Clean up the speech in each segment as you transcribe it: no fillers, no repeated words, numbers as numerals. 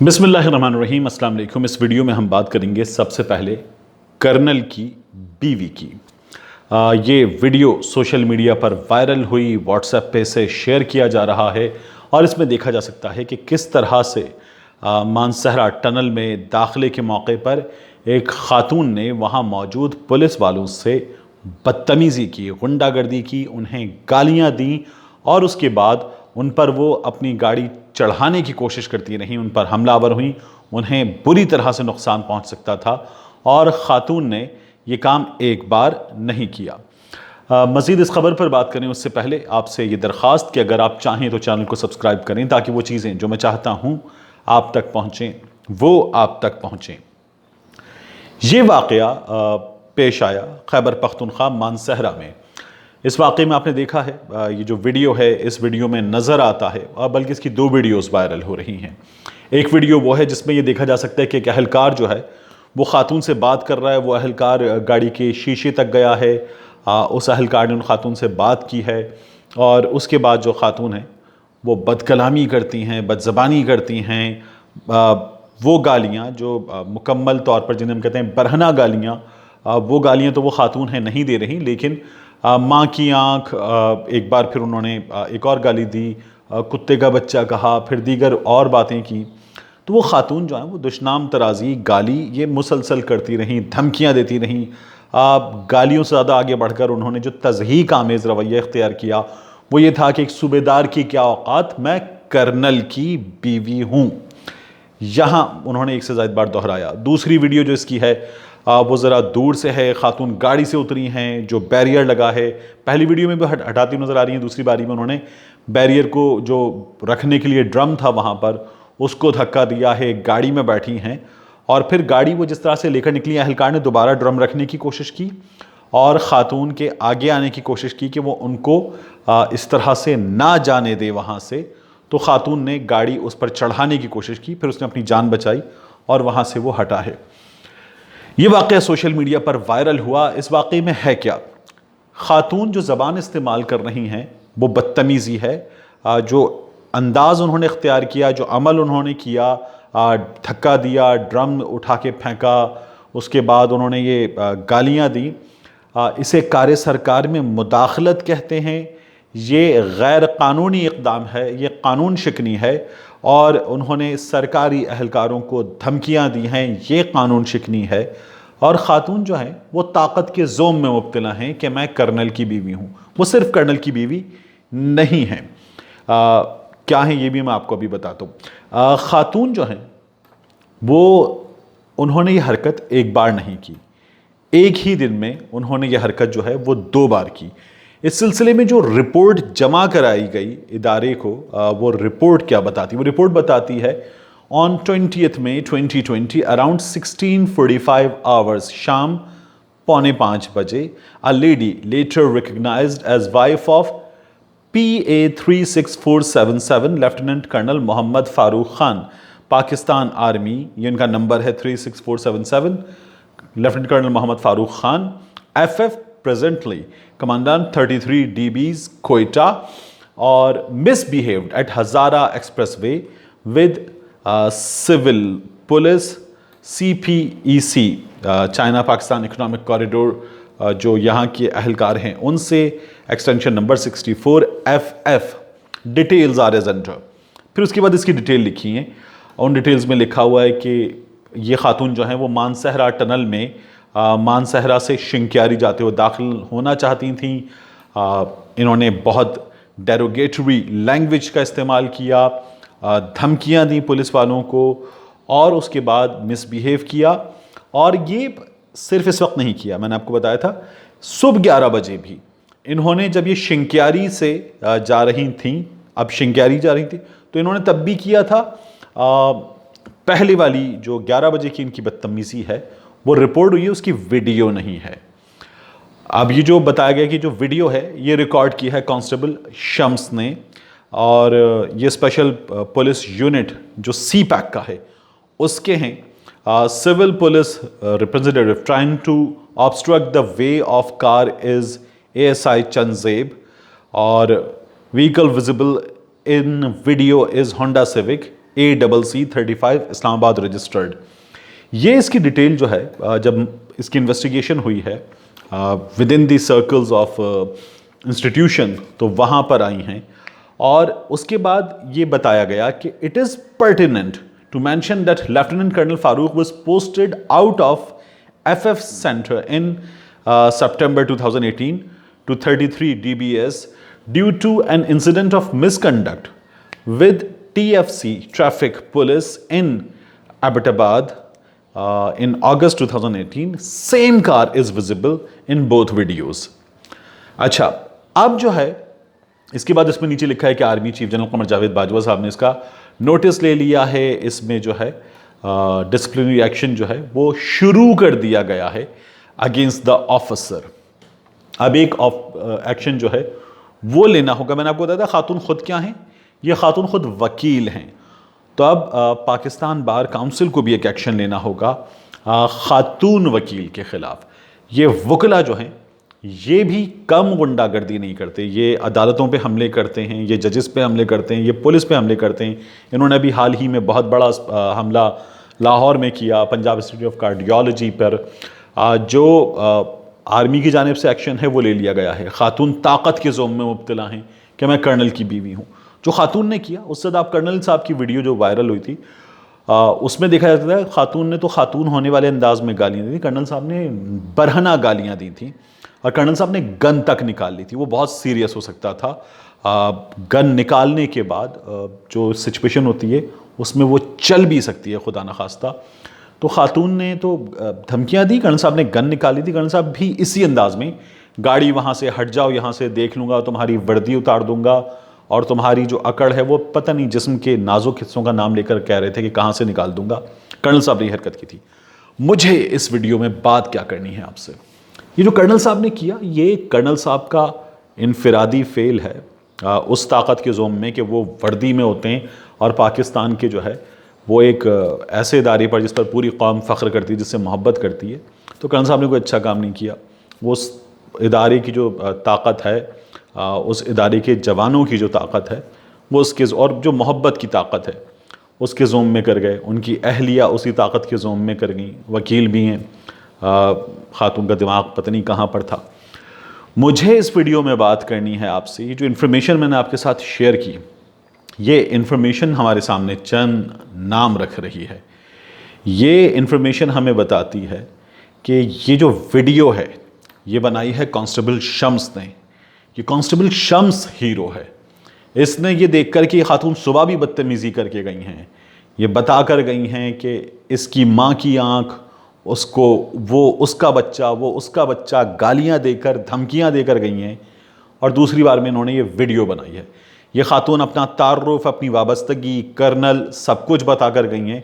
بسم اللہ الرحمن الرحیم۔ السلام علیکم۔ اس ویڈیو میں ہم بات کریں گے سب سے پہلے کرنل کی بیوی کی۔ یہ ویڈیو سوشل میڈیا پر وائرل ہوئی، واٹس ایپ پہ سے شیئر کیا جا رہا ہے اور اس میں دیکھا جا سکتا ہے کہ کس طرح سے مانسہرہ ٹنل میں داخلے کے موقع پر ایک خاتون نے وہاں موجود پولیس والوں سے بدتمیزی کی، غنڈہ گردی کی، انہیں گالیاں دیں اور اس کے بعد ان پر وہ اپنی گاڑی چڑھانے کی کوشش کرتی رہیں، ان پر حملہ آور ہوئیں، انہیں بری طرح سے نقصان پہنچ سکتا تھا اور خاتون نے یہ کام ایک بار نہیں کیا۔ مزید اس خبر پر بات کریں اس سے پہلے آپ سے یہ درخواست کہ اگر آپ چاہیں تو چینل کو سبسکرائب کریں تاکہ وہ چیزیں جو میں چاہتا ہوں آپ تک پہنچیں وہ آپ تک پہنچیں۔ یہ واقعہ پیش آیا خیبر پختونخوا مانسہرہ میں۔ اس واقعے میں آپ نے دیکھا ہے، یہ جو ویڈیو ہے اس ویڈیو میں نظر آتا ہے، بلکہ اس کی دو ویڈیوز وائرل ہو رہی ہیں۔ ایک ویڈیو وہ ہے جس میں یہ دیکھا جا سکتا ہے کہ ایک اہلکار جو ہے وہ خاتون سے بات کر رہا ہے، وہ اہلکار گاڑی کے شیشے تک گیا ہے، اس اہلکار نے ان خاتون سے بات کی ہے اور اس کے بعد جو خاتون ہیں وہ بد کلامی کرتی ہیں، بد زبانی کرتی ہیں، وہ گالیاں جو مکمل طور پر جنہیں ہم کہتے ہیں برہنہ گالیاں، وہ گالیاں تو وہ خاتون ہیں نہیں دے رہی، لیکن ماں کی آنکھ، ایک بار پھر انہوں نے ایک اور گالی دی، کتے کا بچہ کہا، پھر دیگر اور باتیں کی۔ تو وہ خاتون جو ہیں وہ دشنام طرازی، گالی یہ مسلسل کرتی رہیں، دھمکیاں دیتی رہیں۔ گالیوں سے زیادہ آگے بڑھ کر انہوں نے جو تضحیک آمیز رویہ اختیار کیا وہ یہ تھا کہ ایک صوبیدار کی کیا اوقات، میں کرنل کی بیوی ہوں۔ یہاں انہوں نے ایک سے زائد بار دہرایا۔ دوسری ویڈیو جو اس کی ہے وہ ذرا دور سے ہے، خاتون گاڑی سے اتری ہیں، جو بیریئر لگا ہے، پہلی ویڈیو میں بھی ہٹاتی نظر آ رہی ہیں، دوسری باری میں انہوں نے بیریئر کو جو رکھنے کے لیے ڈرم تھا وہاں پر اس کو دھکا دیا ہے، گاڑی میں بیٹھی ہیں اور پھر گاڑی وہ جس طرح سے لے کر نکلی، اہلکار نے دوبارہ ڈرم رکھنے کی کوشش کی اور خاتون کے آگے آنے کی کوشش کی کہ وہ ان کو اس طرح سے نہ جانے دے وہاں سے، تو خاتون نے گاڑی اس پر چڑھانے کی کوشش کی، پھر اس نے اپنی جان بچائی اور وہاں سے وہ ہٹا ہے۔ یہ واقعہ سوشل میڈیا پر وائرل ہوا۔ اس واقعے میں ہے کیا؟ خاتون جو زبان استعمال کر رہی ہیں وہ بدتمیزی ہے، جو انداز انہوں نے اختیار کیا، جو عمل انہوں نے کیا، دھکا دیا، ڈرم اٹھا کے پھینکا، اس کے بعد انہوں نے یہ گالیاں دیں، اسے کار سرکار میں مداخلت کہتے ہیں۔ یہ غیر قانونی اقدام ہے، یہ قانون شکنی ہے اور انہوں نے سرکاری اہلکاروں کو دھمکیاں دی ہیں، یہ قانون شکنی ہے۔ اور خاتون جو ہیں وہ طاقت کے زوم میں مبتلا ہیں کہ میں کرنل کی بیوی ہوں۔ وہ صرف کرنل کی بیوی نہیں ہیں، کیا ہیں یہ بھی میں آپ کو ابھی بتاتا ہوں۔ خاتون جو ہیں وہ انہوں نے یہ حرکت ایک بار نہیں کی، ایک ہی دن میں انہوں نے یہ حرکت جو ہے وہ 2 بار کی۔ اس سلسلے میں جو رپورٹ جمع کرائی گئی ادارے کو، وہ رپورٹ کیا بتاتی؟ وہ رپورٹ بتاتی ہے on 20th May 2020 around 16:45 hours شام 4:45 بجے a lady later recognized as wife of PA 36477 lieutenant colonel Muhammad Farooq Khan, Pakistan army, یہ ان کا نمبر ہے 36477، lieutenant colonel Muhammad Farooq Khan, FF presently Commandant 33 DBs Quetta, اور misbehaved at Hazara Expressway with civil police CPEC China Pakistan economic corridor, جو یہاں کے اہلکار ہیں ان سے extension number 64 FF details are as under. پھر اس کے بعد اس کی ڈیٹیل لکھی ہیں، ان ڈیٹیلز میں لکھا ہوا ہے کہ یہ خاتون جو ہیں وہ مانسہرہ ٹنل میں مانسہرہ سے شنکیاری جاتے ہوئے داخل ہونا چاہتی تھیں۔ انہوں نے بہت ڈیروگیٹری لینگویج کا استعمال کیا، دھمکیاں دیں پولیس والوں کو اور اس کے بعد مس بیہیو کیا۔ اور یہ صرف اس وقت نہیں کیا، میں نے آپ کو بتایا تھا صبح 11 بجے بھی انہوں نے، جب یہ شنکیاری سے جا رہی تھیں، اب شنکیاری جا رہی تھیں تو انہوں نے تب بھی کیا تھا۔ پہلے والی جو 11 بجے کی ان کی بدتمیزی ہے وہ رپورٹ ہوئی ہے، اس کی ویڈیو نہیں ہے۔ اب یہ جو بتایا گیا کہ جو ویڈیو ہے یہ ریکارڈ کی ہے کانسٹیبل شمس نے، اور یہ اسپیشل پولیس یونٹ جو سی پیک کا ہے اس کے ہیں۔ Civil police representative trying to obstruct the way of car is ASI Jahanzeb, اور vehicle visible in video is Honda Civic ACC35 اسلام آباد رجسٹرڈ. یہ اس کی ڈیٹیل جو ہے جب اس کی انویسٹیگیشن ہوئی ہے with in the circles of institution تو وہاں پر آئی ہیں, اور اس کے بعد یہ بتایا گیا کہ it is pertinent to mention that lieutenant colonel Farooq was posted out of FF centre in September 2018 to 33 DBS due to an incident of misconduct with TFC traffic police in Abbottabad in August 2018. Same car is visible in both videos. اچھا, اب جو ہے اس کے بعد اس میں نیچے لکھا ہے کہ army chief general Qamar Javed Bajwa صاحب نے اس کا نوٹس لے لیا ہے. اس میں جو ہے ڈسپلنری ایکشن جو ہے وہ شروع کر دیا گیا ہے اگینسٹ دا آفیسر. اب ایک ایکشن جو ہے وہ لینا ہوگا. میں نے آپ کو بتایا تھا خاتون خود کیا ہیں, یہ خاتون خود وکیل ہیں. تو اب پاکستان بار کاؤنسل کو بھی ایک ایکشن لینا ہوگا خاتون وکیل کے خلاف. یہ وکلا جو ہیں یہ بھی کم غنڈہ گردی نہیں کرتے, یہ عدالتوں پہ حملے کرتے ہیں, یہ ججز پہ حملے کرتے ہیں, یہ پولیس پہ حملے کرتے ہیں. انہوں نے ابھی حال ہی میں بہت بڑا حملہ لاہور میں کیا پنجاب انسٹیٹیوٹ آف کارڈیالوجی پر. جو آرمی کی جانب سے ایکشن ہے وہ لے لیا گیا ہے. خاتون طاقت کے ذوم میں مبتلا ہیں کہ میں کرنل کی بیوی ہوں. جو خاتون نے کیا اس سے آپ کرنل صاحب کی ویڈیو جو وائرل ہوئی تھی اس میں دیکھا جاتا ہے خاتون نے تو خاتون ہونے والے انداز میں گالیاں دی تھیں. کرنل صاحب نے برہنہ گالیاں دی تھیں اور کرنل صاحب نے گن تک نکال لی تھی. وہ بہت سیریس ہو سکتا تھا. گن نکالنے کے بعد جو سچویشن ہوتی ہے اس میں وہ چل بھی سکتی ہے خدا نخواستہ. تو خاتون نے تو دھمکیاں دی, کرنل صاحب نے گن نکالی تھی. کرنل صاحب بھی اسی انداز میں گاڑی وہاں سے ہٹ جاؤ, یہاں سے دیکھ لوں گا, تمہاری وردی اتار دوں گا, اور تمہاری جو اکڑ ہے وہ پتہ نہیں جسم کے نازک حصوں کا نام لے کر کہہ رہے تھے کہ کہاں سے نکال دوں گا. کرنل صاحب نے یہ حرکت کی تھی. مجھے اس ویڈیو میں بات کیا کرنی ہے آپ سے, یہ جو کرنل صاحب نے کیا یہ کرنل صاحب کا انفرادی فیل ہے اس طاقت کے ذوم میں کہ وہ وردی میں ہوتے ہیں اور پاکستان کے جو ہے وہ ایک ایسے ادارے پر جس پر پوری قوم فخر کرتی ہے, جس سے محبت کرتی ہے. تو کرنل صاحب نے کوئی اچھا کام نہیں کیا. وہ اس ادارے کی جو طاقت ہے, اس ادارے کے جوانوں کی جو طاقت ہے وہ اس کے, اور جو محبت کی طاقت ہے اس کے ذوم میں کر گئے. ان کی اہلیہ اسی طاقت کے ذوم میں کر گئیں. وکیل بھی ہیں, خاتون کا دماغ پتہ نہیں کہاں پر تھا. مجھے اس ویڈیو میں بات کرنی ہے آپ سے, یہ جو انفارمیشن میں نے آپ کے ساتھ شیئر کی یہ انفارمیشن ہمارے سامنے چند نام رکھ رہی ہے. یہ انفارمیشن ہمیں بتاتی ہے کہ یہ جو ویڈیو ہے یہ بنائی ہے کانسٹیبل شمس نے. یہ کانسٹیبل شمس ہیرو ہے. اس نے یہ دیکھ کر کہ یہ خاتون صبح بھی بدتمیزی کر کے گئی ہیں, یہ بتا کر گئی ہیں کہ اس کی ماں کی آنکھ, اس کو وہ اس کا بچہ گالیاں دے کر دھمکیاں دے کر گئی ہیں, اور دوسری بار میں انہوں نے یہ ویڈیو بنائی ہے. یہ خاتون اپنا تعارف, اپنی وابستگی, کرنل سب کچھ بتا کر گئی ہیں.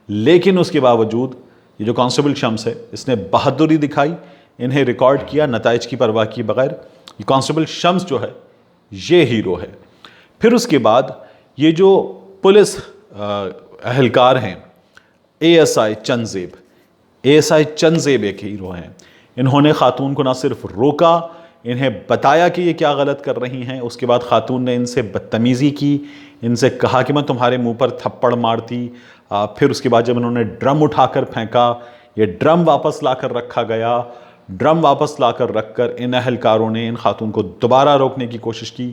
لیکن اس کے باوجود یہ جو کانسٹیبل شمس ہے اس نے بہادری دکھائی, انہیں ریکارڈ کیا نتائج کی پرواہ کی بغیر. یہ کانسٹیبل شمس جو ہے یہ ہیرو ہے. پھر اس کے بعد یہ جو پولیس اہلکار ہیں ASI چنزیب ایک ہیرو ہیں. انہوں نے خاتون کو نہ صرف روکا, انہیں بتایا کہ یہ کیا غلط کر رہی ہیں. اس کے بعد خاتون نے ان سے بدتمیزی کی, ان سے کہا کہ میں تمہارے منہ پر تھپڑ مارتی. پھر اس کے بعد جب انہوں نے ڈرم اٹھا کر پھینکا, یہ ڈرم واپس لا کر رکھا گیا. ڈرم واپس لا کر رکھ کر ان اہلکاروں نے ان خاتون کو دوبارہ روکنے کی کوشش کی.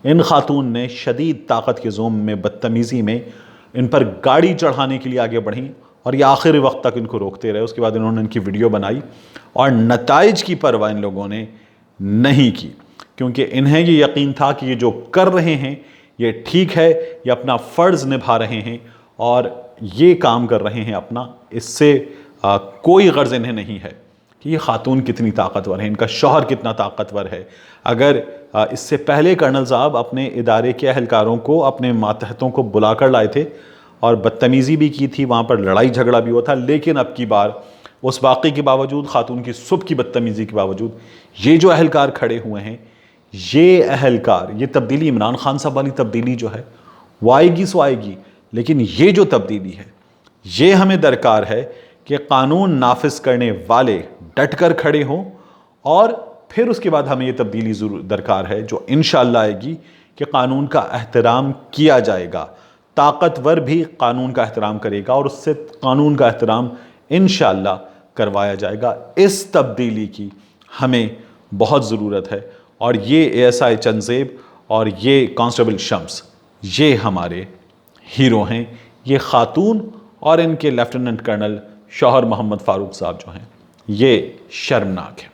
ان خاتون نے شدید طاقت کے ذوم میں بدتمیزی میں ان پر گاڑی چڑھانے کے لیے آگے بڑھیں, اور یہ آخری وقت تک ان کو روکتے رہے. اس کے بعد انہوں نے ان کی ویڈیو بنائی, اور نتائج کی پرواہ ان لوگوں نے نہیں کی, کیونکہ انہیں یہ یقین تھا کہ یہ جو کر رہے ہیں یہ ٹھیک ہے, یہ اپنا فرض نبھا رہے ہیں اور یہ کام کر رہے ہیں اپنا. اس سے کوئی غرض انہیں نہیں ہے کہ یہ خاتون کتنی طاقتور ہے, ان کا شوہر کتنا طاقتور ہے. اگر اس سے پہلے کرنل صاحب اپنے ادارے کے اہلکاروں کو, اپنے ماتحتوں کو بلا کر لائے تھے اور بدتمیزی بھی کی تھی, وہاں پر لڑائی جھگڑا بھی ہوا تھا, لیکن اب کی بار اس واقعے کے باوجود, خاتون کی صبح کی بدتمیزی کے باوجود, یہ جو اہلکار کھڑے ہوئے ہیں, یہ اہلکار, یہ تبدیلی عمران خان صاحب والی تبدیلی جو ہے وہ آئے گی سو آئے گی, لیکن یہ جو تبدیلی ہے یہ ہمیں درکار ہے کہ قانون نافذ کرنے والے ڈٹ کر کھڑے ہوں, اور پھر اس کے بعد ہمیں یہ تبدیلی ضرور درکار ہے جو انشاءاللہ آئے گی کہ قانون کا احترام کیا جائے گا. طاقتور بھی قانون کا احترام کرے گا اور اس سے قانون کا احترام انشاءاللہ کروایا جائے گا۔ اس تبدیلی کی ہمیں بہت ضرورت ہے، اور یہ ASI چنزیب اور یہ کانسٹیبل شمس یہ ہمارے ہیرو ہیں۔ یہ خاتون اور ان کے لیفٹیننٹ کرنل شوہر محمد فاروق صاحب جو ہیں، یہ شرمناک ہے۔